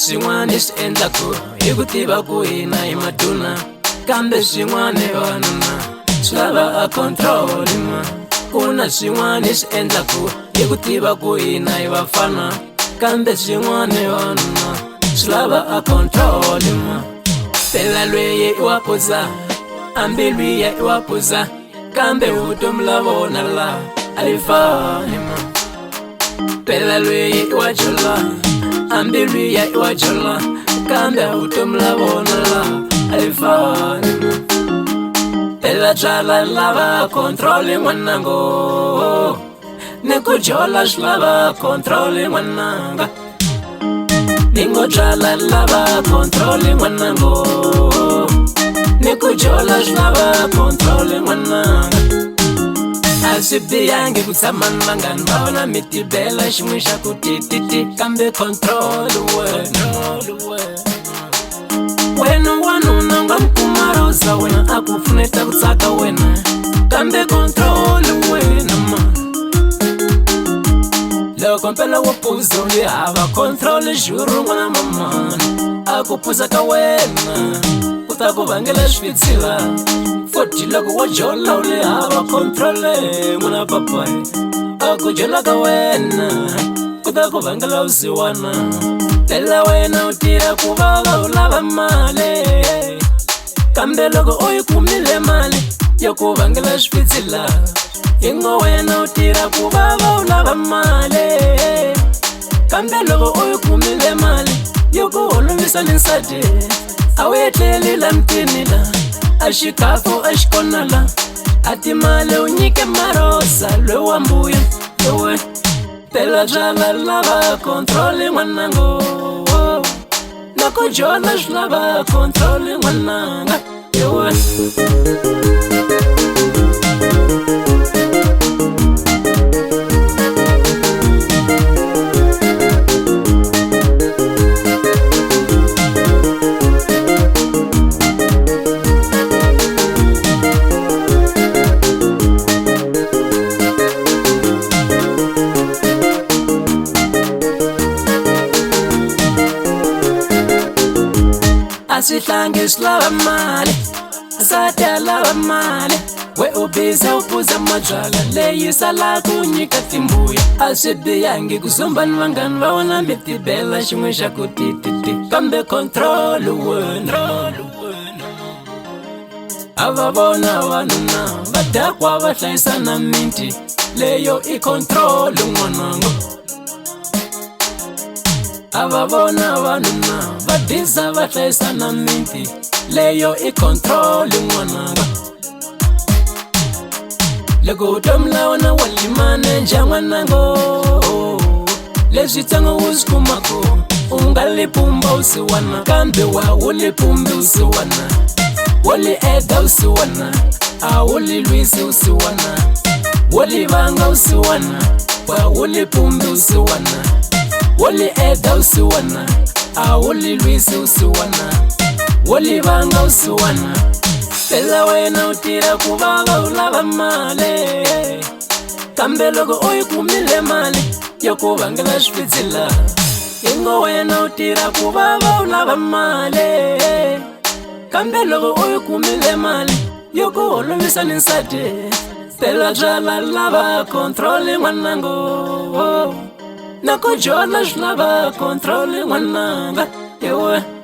swin'wana swi endlaku hi ku tiva ku hina hi maduna, kambe swin'wana vanuna swi lava a control ma. Ku na swin'wana swi endlaku hi ku tiva ku hina hi vafana, kambe swin'wana vanuna swi lava a control ma. Phela lweyi I wa poza, hambi lwiya I wa poza, kambe vutomi la vona la a li fani ma. Phela lweyi I wa jola, hambi lwiya I wa jola, kambe vutomi la vona la a li fani ma. Phela byala lava control n'wanango, ni ku jola swi lava control n'wananga. Ningo byala lava control n'wanango, ni ku jola swi lava control n'wananga. A swi bihangi ku tshama ni vanghani va vona mi tibela xin'we xa ku tititi, kambe control wena. Wena wanuna nga mukuma rosa, wena a ku pfuneta ku tsaka wena, kambe control wena ma. Loko mpela wo puza u hava control xuru n'wana mamani, a ku puza ka wena ku ta ku vangela swivitsila. Futhi loko wo jola u hava control n'wana papai, a ku jola ka wena ku ta ku vangela vusiwana. Phela wena u tirha ku vava u lava mali, kambe loko u yi kumile mali yo ku vangela swivitsila. Ingo wena u tirha ku vava u lava mali, kambe loko u yi kumile mali yo ku holovisa ni nsati, a wu etleli la mutini la, a xikafu a xi kona la, a timali u nyike marosa loyi wa mbuya lowe. Phela byala lava control n'wanango, na ku jola swi lava control n'wananga yowe. A swi hlangi swi lava mali, nsati a lava mali, we u biza u puza mabyala leyi salaku u nyika timbuya. A swi bihangi ku zumba ni vanghani va wena mi tibela xin'we xa ku tititi, kambe control wena. A va vona vanuna va dakwa va hlayisa na miti, leyo I control n'wananga. A va vona vanuna va diza va hlayisa na miti, leyo I control n'wananga. Loko vutomi la wena wa limane nja n'wanango, leswi tsango u swi kumaku u nga li pumba usiwana, kambe wa wu li pumbi usiwana, wo li eda usiwana, a wu li lwisi usiwana, wo li vanga usiwana, wa wu li pumbi usiwana, wo li eda usiwana, a wu li lwisi usiwana, wo li vanga usiwana. Phela wena u tirha ku vava u lava mali, kambe loko u yi kumile mali yo ku vangela swivitsila. Ingo wena u tirha ku vava u lava mali, kambe loko u yi kumile mali yo ku holovisa ni nsati. Phela byala lava control n'wanango, na ku jola swi lava control n'wananga yowe.